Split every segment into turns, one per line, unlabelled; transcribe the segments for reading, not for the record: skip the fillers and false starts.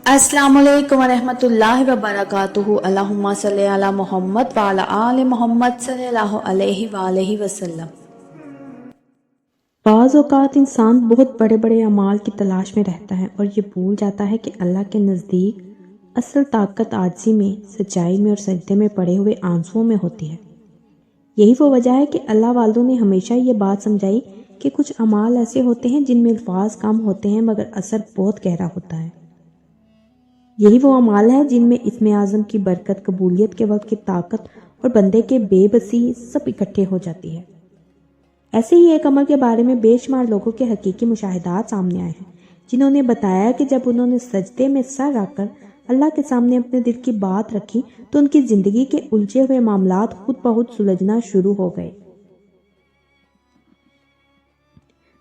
السلام علیکم ورحمۃ اللہ وبرکاتہ۔ اللہم صلی علی محمد وعلی آل محمد صلی اللہ علیہ وآلہ وسلم۔
بعض اوقات انسان بہت بڑے بڑے اعمال کی تلاش میں رہتا ہے اور یہ بھول جاتا ہے کہ اللہ کے نزدیک اصل طاقت عاجزی میں، سچائی میں اور سجدے میں پڑے ہوئے آنسوؤں میں ہوتی ہے۔ یہی وہ وجہ ہے کہ اللہ والوں نے ہمیشہ یہ بات سمجھائی کہ کچھ اعمال ایسے ہوتے ہیں جن میں الفاظ کم ہوتے ہیں مگر اثر بہت گہرا ہوتا ہے۔ یہی وہ اعمال ہے جن میں اسم اعظم کی برکت، قبولیت کے وقت کی طاقت اور بندے کے بے بسی سب اکٹھے ہو جاتی ہے۔ ایسے ہی ایک عمل کے بارے میں بے شمار لوگوں کے حقیقی مشاہدات سامنے آئے ہیں، جنہوں نے بتایا کہ جب انہوں نے سجدے میں سر رکھ کر اللہ کے سامنے اپنے دل کی بات رکھی تو ان کی زندگی کے الجھے ہوئے معاملات خود بخود سلجھنا شروع ہو گئے۔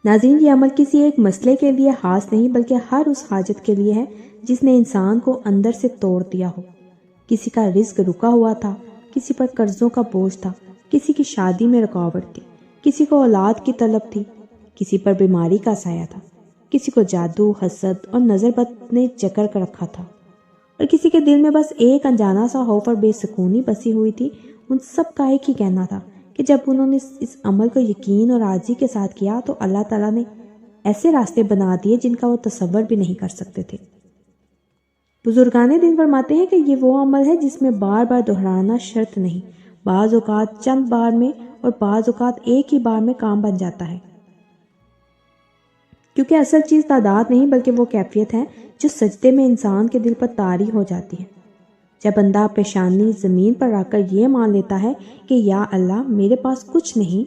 ناظرین، یہ عمل کسی ایک مسئلے کے لیے خاص نہیں بلکہ ہر اس حاجت کے لیے ہے جس نے انسان کو اندر سے توڑ دیا ہو۔ کسی کا رزق رکا ہوا تھا، کسی پر قرضوں کا بوجھ تھا، کسی کی شادی میں رکاوٹ تھی، کسی کو اولاد کی طلب تھی، کسی پر بیماری کا سایہ تھا، کسی کو جادو، حسد اور نظر بد نے جکڑ کر رکھا تھا، اور کسی کے دل میں بس ایک انجانا سا خوف اور بے سکونی بسی ہوئی تھی۔ ان سب کا ایک ہی کہنا تھا کہ جب انہوں نے اس عمل کو یقین اور عاجزی کے ساتھ کیا تو اللہ تعالیٰ نے ایسے راستے بنا دیے جن کا وہ تصور بھی نہیں کر سکتے تھے۔ بزرگان دین فرماتے ہیں کہ یہ وہ عمل ہے جس میں بار بار دہرانا شرط نہیں، بعض اوقات چند بار میں اور بعض اوقات ایک ہی بار میں کام بن جاتا ہے، کیونکہ اصل چیز تعداد نہیں بلکہ وہ کیفیت ہے جو سجدے میں انسان کے دل پر طاری ہو جاتی ہے۔ جب بندہ پیشانی زمین پر رکھ کر یہ مان لیتا ہے کہ یا اللہ میرے پاس کچھ نہیں،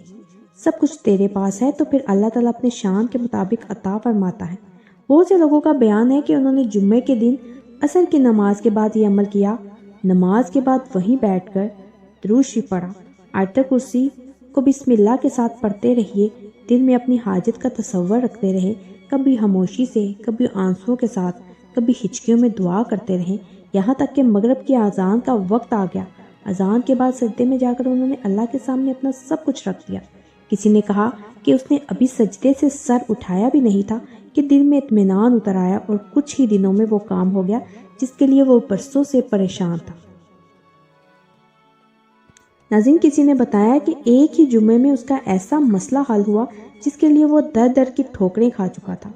سب کچھ تیرے پاس ہے، تو پھر اللہ تعالیٰ اپنے شان کے مطابق عطا فرماتا ہے۔ بہت سے لوگوں کا بیان ہے کہ انہوں نے جمعے کے دن عصر کی نماز کے بعد یہ عمل کیا، نماز کے بعد وہیں بیٹھ کر درود شریف پڑھا، آیت کرسی کو بسم اللہ کے ساتھ پڑھتے رہیے، دل میں اپنی حاجت کا تصور رکھتے رہے، کبھی خاموشی سے، کبھی آنسوؤں کے ساتھ، کبھی ہچکیوں میں دعا کرتے رہے، یہاں تک کہ مغرب کی اذان کا وقت آ گیا۔ اذان کے بعد سجدے میں جا کر انہوں نے اللہ کے سامنے اپنا سب کچھ رکھ دیا۔ کسی نے کہا کہ اس نے ابھی سجدے سے سر اٹھایا بھی نہیں تھا کہ دل میں اطمینان اتر آیا اور کچھ ہی دنوں میں وہ کام ہو گیا جس کے لیے وہ برسوں سے پریشان تھا۔ ناظرین، کسی نے بتایا کہ ایک ہی جمعے میں اس کا ایسا مسئلہ حل ہوا جس کے لیے وہ در در کی ٹھوکریں کھا چکا تھا۔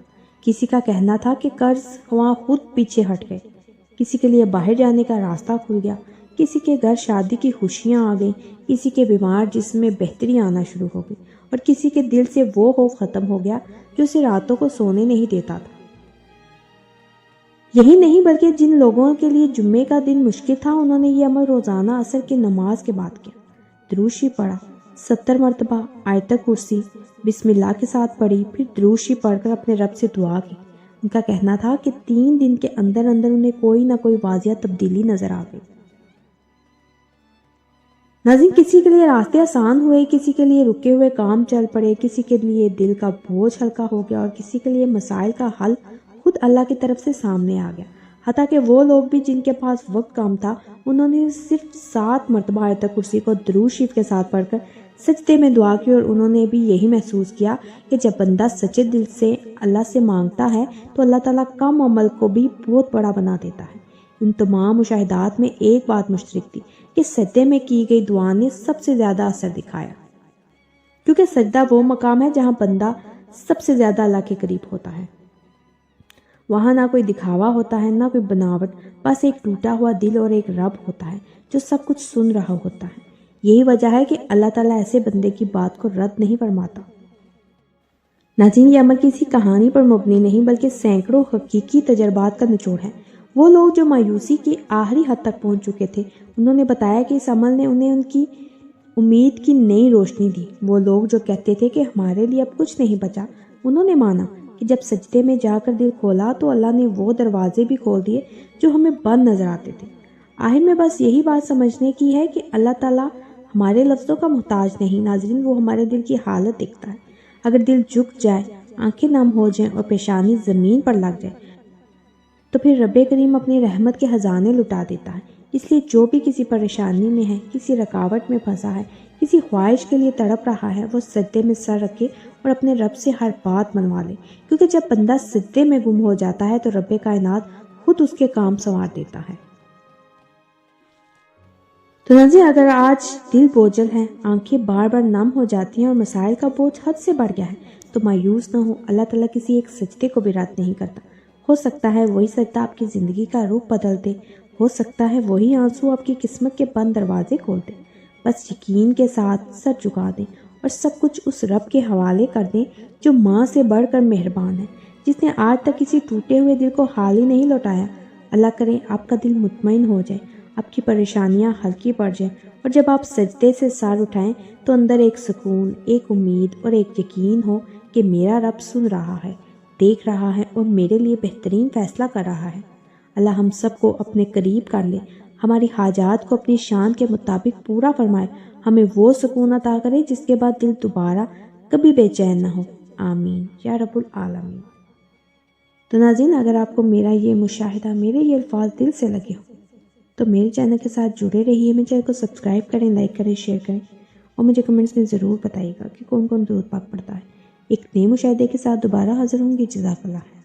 کسی کا کہنا تھا کہ قرض خواہ خود پیچھے ہٹ گئے، کسی کے لیے باہر جانے کا راستہ کھل گیا، کسی کے گھر شادی کی خوشیاں آ گئیں، کسی کے بیمار جسم میں بہتری آنا شروع ہو گئی، اور کسی کے دل سے وہ خوف ختم ہو گیا جو اسے راتوں کو سونے نہیں دیتا تھا۔ یہی نہیں بلکہ جن لوگوں کے لیے جمعے کا دن مشکل تھا انہوں نے یہ عمل روزانہ عصر کی نماز کے بعد کیا، درود شریف پڑھا، 70 مرتبہ آیت کرسی بسم اللہ کے ساتھ پڑھی، پھر درود شریف پڑھ کر اپنے رب سے دعا کی۔ ان کا کہنا تھا کہ 3 دن کے اندر اندر انہیں کوئی نہ کوئی واضح تبدیلی نظر آ گئی۔ ناظرین، کسی کے لیے راستے آسان ہوئے، کسی کے لیے رکے ہوئے کام چل پڑے، کسی کے لیے دل کا بوجھ ہلکا ہو گیا، اور کسی کے لیے مسائل کا حل خود اللہ کی طرف سے سامنے آ گیا۔ حتیٰ کہ وہ لوگ بھی جن کے پاس وقت کم تھا انہوں نے صرف 7 مرتبہ آیت کرسی کو درود شریف کے ساتھ پڑھ کر سجدے میں دعا کی، اور انہوں نے بھی یہی محسوس کیا کہ جب بندہ سچے دل سے اللہ سے مانگتا ہے تو اللہ تعالیٰ کم عمل کو بھی بہت بڑا بنا دیتا ہے۔ ان تمام مشاہدات میں ایک بات مشترک تھی کہ سجدے میں کی گئی دعا نے سب سے زیادہ اثر دکھایا، کیونکہ سجدہ وہ مقام ہے جہاں بندہ سب سے زیادہ اللہ کے قریب ہوتا ہے۔ وہاں نہ کوئی دکھاوا ہوتا ہے، نہ کوئی بناوٹ، بس ایک ٹوٹا ہوا دل اور ایک رب ہوتا ہے جو سب کچھ سن رہا ہوتا ہے۔ یہی وجہ ہے کہ اللہ تعالیٰ ایسے بندے کی بات کو رد نہیں فرماتا۔ ناظرین، یہ عمل کسی کہانی پر مبنی نہیں بلکہ سینکڑوں حقیقی تجربات کا نچوڑ ہے۔ وہ لوگ جو مایوسی کی آخری حد تک پہنچ چکے تھے انہوں نے بتایا کہ اس عمل نے انہیں ان کی امید کی نئی روشنی دی۔ وہ لوگ جو کہتے تھے کہ ہمارے لیے اب کچھ نہیں بچا، انہوں نے مانا کہ جب سجدے میں جا کر دل کھولا تو اللہ نے وہ دروازے بھی کھول دیے جو ہمیں بند نظر آتے تھے۔ آخر میں بس یہی بات سمجھنے کی ہے کہ اللہ تعالیٰ ہمارے لفظوں کا محتاج نہیں۔ ناظرین، وہ ہمارے دل کی حالت دیکھتا ہے۔ اگر دل جھک جائے، آنکھیں نم ہو جائیں اور پیشانی زمین پر لگ جائے تو پھر رب کریم اپنی رحمت کے خزانے لٹا دیتا ہے۔ اس لیے جو بھی کسی پریشانی میں ہے، کسی رکاوٹ میں پھنسا ہے، کسی خواہش کے لیے تڑپ رہا ہے، وہ سجدے میں سر رکھے اور اپنے رب سے ہر بات منوا لے، کیونکہ جب بندہ سجدے میں گم ہو جاتا ہے تو رب کائنات خود اس کے کام سنوار دیتا ہے۔ تو ناظرین، اگر آج دل بوجھل ہے، آنکھیں بار بار نم ہو جاتی ہیں اور مسائل کا بوجھ حد سے بڑھ گیا ہے، تو مایوس نہ ہو۔ اللہ تعالیٰ کسی ایک سجدے کو بھی رد نہیں کرتا۔ ہو سکتا ہے وہی سجدہ آپ کی زندگی کا رخ بدل دے، ہو سکتا ہے وہی آنسو آپ کی قسمت کے بند دروازے کھول دے۔ بس یقین کے ساتھ سر جھکا دیں اور سب کچھ اس رب کے حوالے کر دیں جو ماں سے بڑھ کر مہربان ہے، جس نے آج تک کسی ٹوٹے ہوئے دل کو خالی نہیں لوٹایا۔ اللہ کرے آپ کا دل مطمئن ہو جائے، آپ کی پریشانیاں ہلکی پڑ جائیں، اور جب آپ سجدے سے سر اٹھائیں تو اندر ایک سکون، ایک امید اور ایک یقین ہو کہ میرا رب سن رہا ہے، دیکھ رہا ہے اور میرے لیے بہترین فیصلہ کر رہا ہے۔ اللہ ہم سب کو اپنے قریب کر لے، ہماری حاجات کو اپنی شان کے مطابق پورا فرمائے، ہمیں وہ سکون عطا کرے جس کے بعد دل دوبارہ کبھی بے چین نہ ہو۔ آمین یا رب العالمین۔ تو ناظرین، اگر آپ کو میرا یہ مشاہدہ، میرے یہ الفاظ دل سے لگے ہوں تو میرے چینل کے ساتھ جڑے رہیے، میرے چینل کو سبسکرائب کریں، لائک کریں، شیئر کریں، اور مجھے کمنٹس میں ضرور بتائیے گا کہ کون کون درود پاک پڑھتا ہے۔ ایک نئے مشاہدے کے ساتھ دوبارہ حاضر ہوں گی۔ جزاک اللہ۔